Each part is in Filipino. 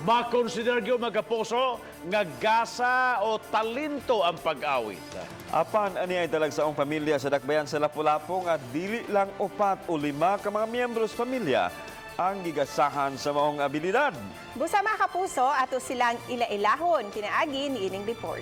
makonsider gyud magapuso nga gasa o talento ang pag-awit. Apan ani ay talagsaong pamilya sa dakbayan sa Lapu-lapu nga dili lang 4 o 5 ka mga miyembro sa pamilya ang gigasahan sa maong abilidad. Busa mga kapuso, ato silang ila-ilahon. Pinaagi ni Iling Report.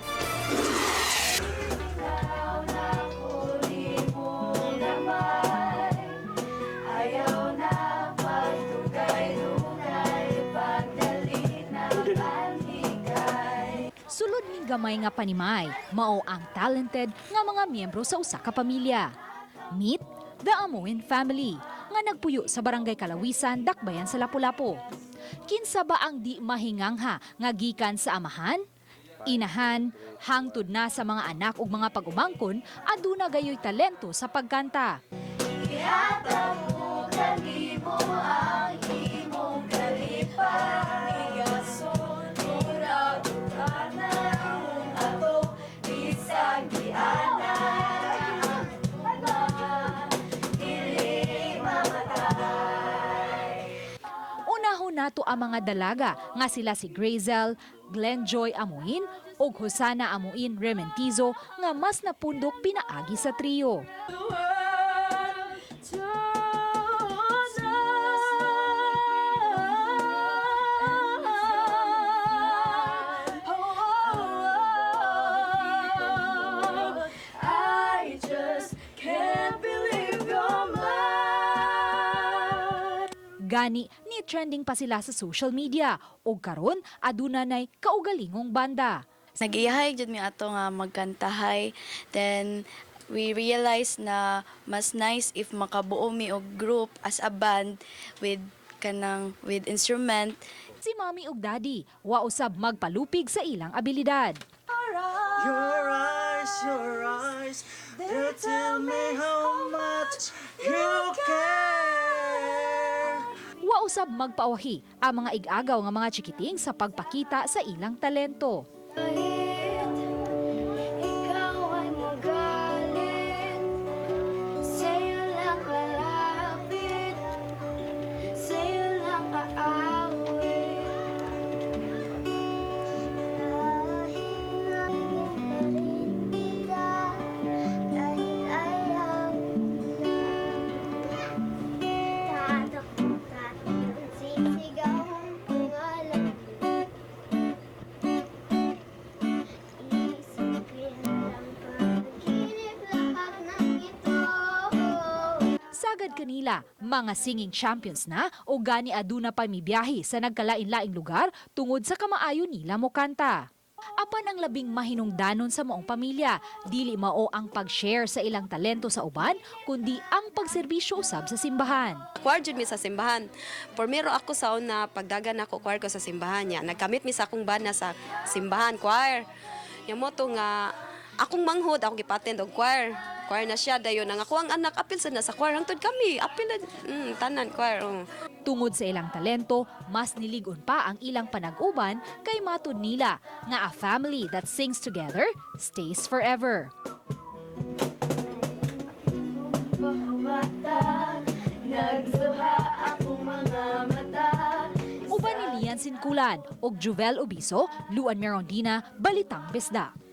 Sulod ning gamay nga panimay, mao ang talented nga mga miyembro sa usa ka pamilya. Meet the Amuin family nga nagpuyo sa barangay Kalawisan, dakbayan sa Lapu-lapu. Kinsa ba ang di mahingangha nga gikan sa amahan, inahan, hangtod na sa mga anak ug mga pag-umangkon, aduna gayoy talento sa pagkanta. Nato ang mga dalaga nga sila si Grazel, Glenjoy Amuin ug Hosana Amuin Rementizo nga mas napundok pinaagi sa trio. Gani, ni trending pa sila sa social media o karon aduna nay kaugalingong banda. Nagiyahay jud mi ato nga magkantahay, then we realize na mas nice if makabuo mi og group as a band with instrument. Si Mommy ug Daddy wa usab magpalupig sa ilang abilidad. Your eyes, they tell me how much you care. Wa usab magpaawahi ang mga ig-agaw nga mga chikiting sa pagpakita sa ilang talento. Ikaw ay magalit, sa'yo lang lalapit, sa'yo lang aawit. Dahil ayaw Sagad kanila, mga singing champions na o gani aduna pa mibiyahe sa nagkalain-laing lugar tungod sa kamaayo nila mo kanta. Apan ang labing mahinungdanon sa maong pamilya, dili mao ang pag-share sa ilang talento sa uban, kundi ang pagserbisyo usab sa simbahan. Choir jud mi sa simbahan. Pormero ako sa una pagdagan ako choir ko sa simbahan niya. Nagkamit mi sa akong banda sa simbahan choir. Yang mo to nga akong manghod ako gipattend og choir. Choir na siya dayon ang ako ang anak apil sa nasa choir hangtod kami apil na tanan choir. Tungod sa ilang talento, mas niligon pa ang ilang panag-uban kay matud nila nga a family that sings together stays forever. Uban ni Lian Sinkulan og Juvel Obiso, Luan Merondina, Balitang Bisdak.